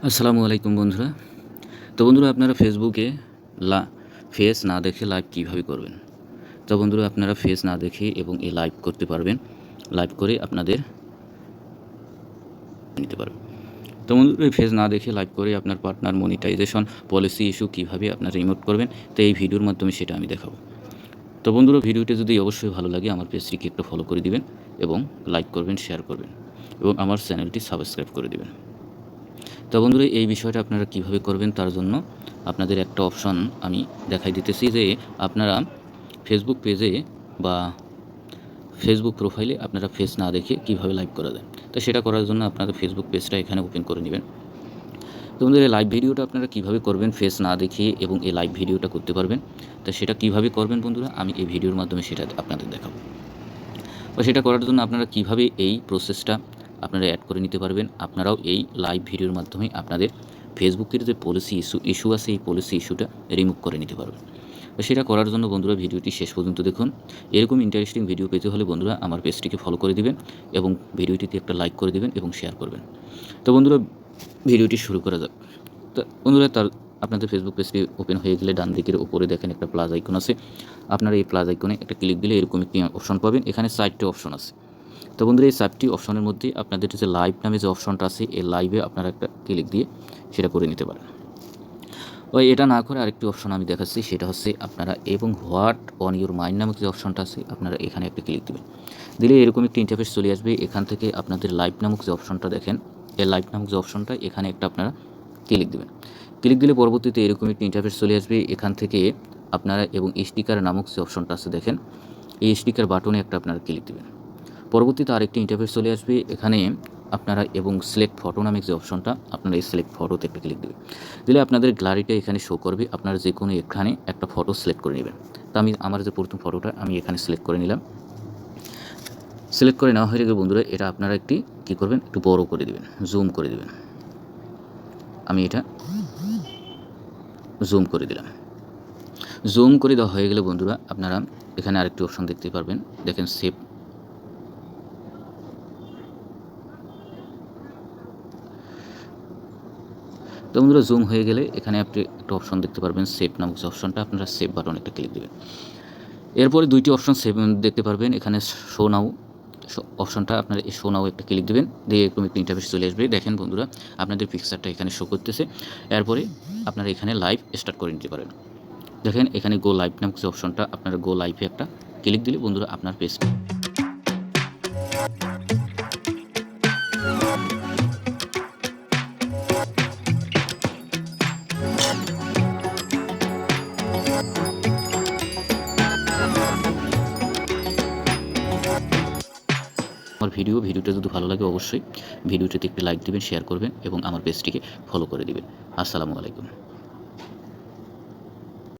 আসসালামু আলাইকুম বন্ধুরা। তো বন্ধুরা, আপনারা ফেসবুকে লা ফেস না দেখে লাইভ কীভাবে করবেন? তো বন্ধুরা, আপনারা ফেস না দেখে এবং এই লাইভ করতে পারবেন। লাইভ করে আপনাদের নিতে পারবেন। তো বন্ধুরা, ফেস না দেখে লাইভ করে আপনার পার্টনার মনিটাইজেশন পলিসি ইস্যু কীভাবে আপনারা রিমুভ করবেন, তো এই ভিডিওর মাধ্যমে সেটা আমি দেখাবো। তো বন্ধুরা, ভিডিওটি যদি অবশ্যই ভালো লাগে আমার পেজটিকে একটু ফলো করে দিবেন এবং লাইক করবেন, শেয়ার করবেন এবং আমার চ্যানেলটি সাবস্ক্রাইব করে দিবেন। তো বন্ধুরা, এই বিষয়টা আপনারা কিভাবে করবেন তার জন্য আপনাদের একটা অপশন আমি দেখাই দিতেছি যে আপনারা ফেসবুক পেজে বা ফেসবুক প্রোফাইলে আপনারা ফেস না দেখে কিভাবে লাইভ করা যায়। তো সেটা করার জন্য আপনারা ফেসবুক পেজটা এখানে ওপেন করে নেবেন। তো বন্ধুরা, এই লাইভ ভিডিওটা আপনারা কিভাবে করবেন ফেস না দেখিয়ে এবং এই লাইভ ভিডিওটা করতে পারবেন। তো সেটা কিভাবে করবেন বন্ধুরা, আমি এই ভিডিওর মাধ্যমে সেটা আপনাদের দেখাবো। বা সেটা করার জন্য আপনারা কিভাবে এই প্রসেসটা আপনারা অ্যাড করে নিতে পারবেন। আপনারাও এই লাইভ ভিডিওর মাধ্যমে আপনাদের ফেসবুকের যে পলিসি ইস্যু আছে এই পলিসি ইস্যুটা রিমুভ করে নিতে পারবেন। তো সেটা করার জন্য বন্ধুরা ভিডিওটি শেষ পর্যন্ত দেখুন। এরকম ইন্টারেস্টিং ভিডিও পেতে হলে বন্ধুরা আমার পেজটিকে ফলো করে দিবেন এবং ভিডিওটিতে একটা লাইক করে দিবেন এবং শেয়ার করবেন। তো বন্ধুরা, ভিডিওটি শুরু করা যাক। তো বন্ধুরা, আপনাদের ফেসবুক পেজটি ওপেন হয়ে গেলে ডান দিকের উপরে দেখেন একটা প্লাস আইকন আছে। আপনারা এই প্লাস আইকনে একটা ক্লিক দিলে এরকম একটি অপশন পাবেন। এখানে 4টি অপশন আছে। তো বন্ধুরা, এই 4টি অপশনের মধ্যে আপনাদের যে লাইভ নামে যে অপশনটা আছে এই লাইভে আপনারা একটা ক্লিক দিয়ে সেটা করে নিতে পারেন। এটা না করে আরেকটি অপশন আমি দেখাচ্ছি, সেটা হচ্ছে আপনারা এবং হোয়াট অন ইউর মাইন্ড নামক যে অপশনটা আছে আপনারা এখানে একটা ক্লিক দেবেন। দিলে এরকম একটি ইন্টারফেস চলে আসবে। এখান থেকে আপনাদের লাইভ নামক যে অপশনটা দেখেন, এই লাইভ নামক যে অপশনটা এখানে একটা আপনারা ক্লিক দেবেন। ক্লিক দিলে পরবর্তীতে এরকম একটি ইন্টারফেস চলে আসবে। এখান থেকে আপনারা এবং স্টিকার নামক যে অপশনটা আছে দেখেন, এই স্টিকার বাটনে একটা আপনারা ক্লিক দেবেন। পরবর্তীতে আরেকটি ইন্টারফেস চলে আসবে। এখানে আপনারা এবং সিলেক্ট ফটো নামক যে অপশনটা আপনারা এই সিলেক্ট ফটোতে একটা ক্লিক দেবেন। দিলে আপনাদের গ্যালারিটা এখানে শো করবে। আপনারা যে কোনো এখানে একটা ফটো সিলেক্ট করে নেবেন। তো আমি আমার যে প্রথম ফটোটা আমি এখানে সিলেক্ট করে নিলাম। সিলেক্ট করে নেওয়া হয়ে গেলে বন্ধুরা, এটা আপনারা একটি কী করবেন, একটু বড় করে দেবেন, জুম করে দেবেন। আমি এটা জুম করে দিলাম। জুম করে দেওয়া হয়ে গেলে বন্ধুরা, আপনারা এখানে আরেকটি অপশন দেখতে পারবেন। দেখেন সেভ। তো বন্ধুরা, জুম হয়ে গেলে এখানে আপনি একটা অপশন দেখতে পারবেন সেভ নামক যে অপশনটা, আপনারা সেভ বাটন একটা ক্লিক দেবেন। এরপরে 2টি অপশন সেভ দেখতে পারবেন। এখানে শো নাও অপশনটা আপনারা এই শো নাও একটা ক্লিক দেবেন। দিয়ে এরকম একটা ইন্টারফেস চলে আসবে। দেখেন বন্ধুরা, আপনাদের পিকচারটা এখানে শো করতেছে। এরপরে আপনারা এখানে লাইভ স্টার্ট করে নিতে পারেন। দেখেন এখানে গো লাইভ নামক যে অপশনটা, আপনারা গো লাইভে একটা ক্লিক দিলে বন্ধুরা আপনার পেজটা আমার ভিডিওটা যদি ভালো লাগে অবশ্যই ভিডিওটিতে একটি লাইক দিবেন, শেয়ার করবেন এবং আমার পেজটিকে ফলো করে দিবেন। আসসালামু আলাইকুম।